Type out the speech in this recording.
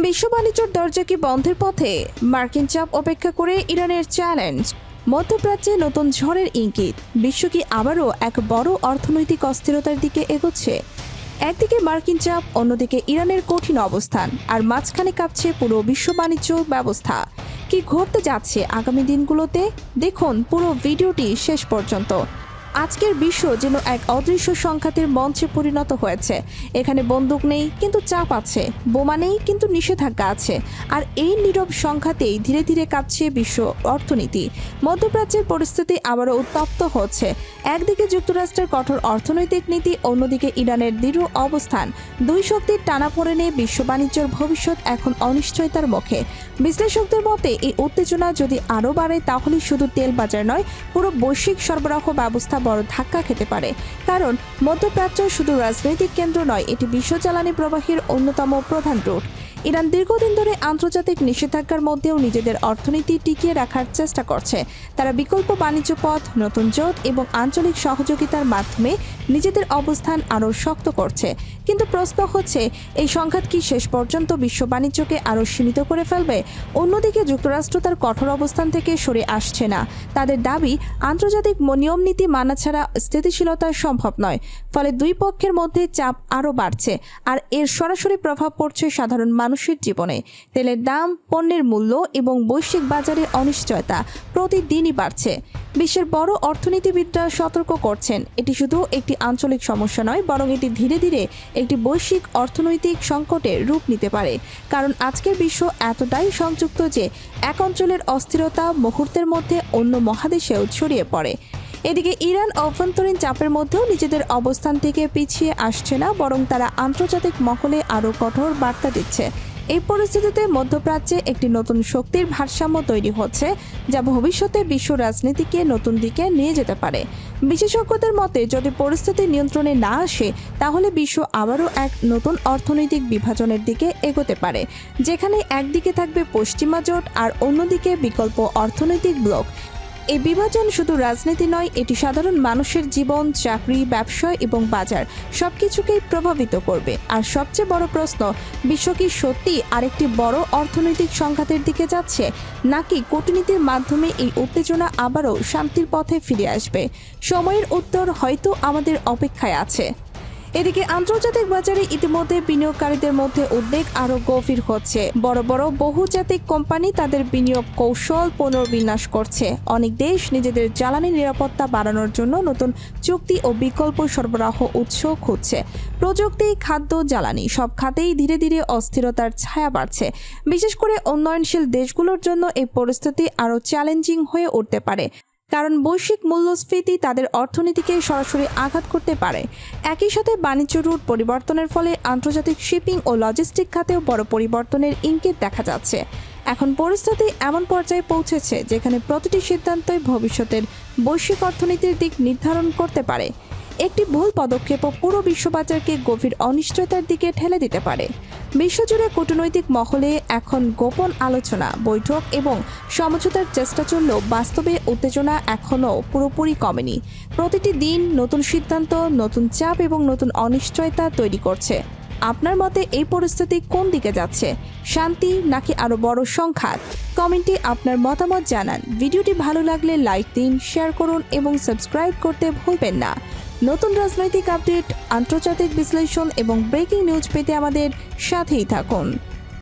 বিশ্ব বাণিজ্যের দরজা কি বন্ধের পথে? মার্কিন চাপ অপেক্ষা করে ইরানের চ্যালেঞ্জ। মধ্যপ্রাচ্যে নতুন ঝড়ের ইঙ্গিত। বিশ্ব কি আবারও এক বড় অর্থনৈতিক অস্থিরতার দিকে এগোচ্ছে? একদিকে মার্কিন চাপ, অন্যদিকে ইরানের কঠিন অবস্থান, আর মাঝখানে কাঁপছে পুরো বিশ্ব বাণিজ্য ব্যবস্থা। কি ঘটতে যাচ্ছে আগামী দিনগুলোতে? দেখুন পুরো ভিডিওটি শেষ পর্যন্ত। আজকের বিশ্ব যেন এক অদৃশ্য সংঘাতের মঞ্চে পরিণত হয়েছে। এখানে বন্দুক নেই কিন্তু চাপ আছে, বোমা নেই কিন্তু নিষেধাজ্ঞা আছে, আর এই নীরব সংঘাতেই ধীরে ধীরে কাঁপছে বিশ্ব অর্থনীতি। মধ্যপ্রাচ্যের পরিস্থিতি আবারও উত্তপ্ত হচ্ছে। একদিকে যুক্তরাষ্ট্রের কঠোর অর্থনৈতিক নীতি, অন্যদিকে ইরানের দৃঢ় অবস্থান। দুই শক্তির টানাপোড়েনে বিশ্ব বাণিজ্যের ভবিষ্যৎ এখন অনিশ্চয়তার মুখে। বিশ্লেষকদের মতে এই উত্তেজনা যদি আরও বাড়ে তাহলে শুধু তেল বাজার নয়, পুরো বৈশ্বিক সরবরাহ ব্যবস্থা বড় ধাক্কা খেতে পারে। কারণ মধ্যপ্রাচ্য শুধু রাজনৈতিক কেন্দ্র নয়, এটি বিশ্ব জ্বালানি প্রবাহের অন্যতম প্রধান রুট। ইরান দীর্ঘদিন ধরে আন্তর্জাতিক নিষেধাজ্ঞার মধ্যেও নিজেদের অর্থনীতি টিকিয়ে রাখার চেষ্টা করছে। তারা বিকল্প বাণিজ্য পথ, নতুন জোট এবং আঞ্চলিক সহযোগিতার মাধ্যমে নিজেদের অবস্থান আরও শক্ত করছে। কিন্তু প্রশ্ন হচ্ছে, এই সংঘাত কি শেষ পর্যন্ত বিশ্ব বাণিজ্যকে আরও সীমিত করে ফেলবে? অন্যদিকে যুক্তরাষ্ট্র তার কঠোর অবস্থান থেকে সরে আসছে না। তাদের দাবি, আন্তর্জাতিক নিয়ম নীতি মানা ছাড়া স্থিতিশীলতা সম্ভব নয়। ফলে দুই পক্ষের মধ্যে চাপ আরও বাড়ছে, আর এর সরাসরি প্রভাব পড়ছে সাধারণ মানুষের জীবনে। তেলের দাম, পণ্যের মূল্য এবং বৈশ্বিক বাজারে অনিশ্চয়তা প্রতিদিনই বাড়ছে। বিশ্বের বড় অর্থনীতিবিদরা সতর্ক করছেন, এটি শুধু একটি আঞ্চলিক সমস্যা নয়, বরং এটি ধীরে ধীরে একটি বৈশ্বিক অর্থনৈতিক সংকটের রূপ নিতে পারে। কারণ আজকের বিশ্ব এতটাই সংযুক্ত যে এক অঞ্চলের অস্থিরতা মুহূর্তের মধ্যে অন্য মহাদেশেও ছড়িয়ে পড়ে। এদিকে ইরান অভ্যন্তরীণ চাপের মধ্যেও নিজেদের অবস্থান থেকে পিছিয়ে আসছে না, বরং তারা আন্তর্জাতিক মহলে আরও কঠোর বার্তা দিচ্ছে। এই পরিস্থিতিতে মধ্যপ্রাচ্যে একটি নতুন শক্তির ভারসাম্য তৈরি হচ্ছে, যা ভবিষ্যতে বিশ্ব রাজনীতিকে নতুন দিকে নিয়ে যেতে পারে। বিশেষজ্ঞদের মতে, যদি পরিস্থিতি নিয়ন্ত্রণে না আসে তাহলে বিশ্ব আবারও এক নতুন অর্থনৈতিক বিভাজনের দিকে এগোতে পারে, যেখানে একদিকে থাকবে পশ্চিমা জোট আর অন্যদিকে বিকল্প অর্থনৈতিক ব্লক। এই বিভাজন শুধু রাজনীতি নয়, এটি সাধারণ মানুষের জীবন, চাকরি, ব্যবসা এবং বাজার সবকিছুকেই প্রভাবিত করবে। আর সবচেয়ে বড় প্রশ্ন, বিশ্ব কি সত্যি আরেকটি বড় অর্থনৈতিক সংঘাতের দিকে যাচ্ছে, নাকি কূটনীতির মাধ্যমে এই উত্তেজনা আবারও শান্তির পথে ফিরে আসবে? সময়ের উত্তর হয়তো আমাদের অপেক্ষায় আছে। এদিকে আন্তর্জাতিক বাজারে ইতিমধ্যে বিনিয়োগকারীদের মধ্যে উদ্বেগ আরও গভীর হচ্ছে। বড় বড় বহুজাতিক কোম্পানি তাদের বিনিয়োগ কৌশল পুনর্বিন্যাস করছে। অনেক দেশ নিজেদের জ্বালানি নিরাপত্তা বাড়ানোর জন্য নতুন চুক্তি ও বিকল্প সরবরাহ উৎস খুঁজছে। প্রযুক্তি, খাদ্য, জ্বালানি সব খাতেই ধীরে ধীরে অস্থিরতার ছায়া বাড়ছে। বিশেষ করে উন্নয়নশীল দেশগুলোর জন্য এই পরিস্থিতি আরও চ্যালেঞ্জিং হয়ে উঠতে পারে, কারণ বৈশ্বিক মূল্যস্ফীতি তাদের অর্থনীতিকে সরাসরি আঘাত করতে পারে। একই সাথে বাণিজ্য রুট পরিবর্তনের ফলে আন্তর্জাতিক শিপিং ও লজিস্টিক খাতেও বড় পরিবর্তনের ইঙ্গিত দেখা যাচ্ছে। এখন পরিস্থিতি এমন পর্যায়ে পৌঁছেছে যেখানে প্রতিটি সিদ্ধান্তই ভবিষ্যতের বৈশ্বিক অর্থনীতির দিক নির্ধারণ করতে পারে। একটি ভুল পদক্ষেপও পুরো বিশ্ববাজারকে গভীর অনিশ্চয়তার দিকে ঠেলে দিতে পারে। বিশ্বজুড়ে কূটনৈতিক মহলে এখন গোপন আলোচনা, বৈঠক এবং সমঝোতার চেষ্টা চললেও বাস্তবে উত্তেজনা এখনও পুরোপুরি কমেনি। প্রতিটি দিন নতুন সিদ্ধান্ত, নতুন চাপ এবং নতুন অনিশ্চয়তা তৈরি করছে। আপনার মতে এই পরিস্থিতি কোন দিকে যাচ্ছে? শান্তি নাকি আরও বড় সংঘাত? কমেন্টে আপনার মতামত জানান। ভিডিওটি ভালো লাগলে লাইক দিন, শেয়ার করুন এবং সাবস্ক্রাইব করতে ভুলবেন না। নতুন রাজনৈতিক আপডেট, আন্তর্জাতিক বিশ্লেষণ এবং ব্রেকিং নিউজ পেতে আমাদের সাথেই থাকুন।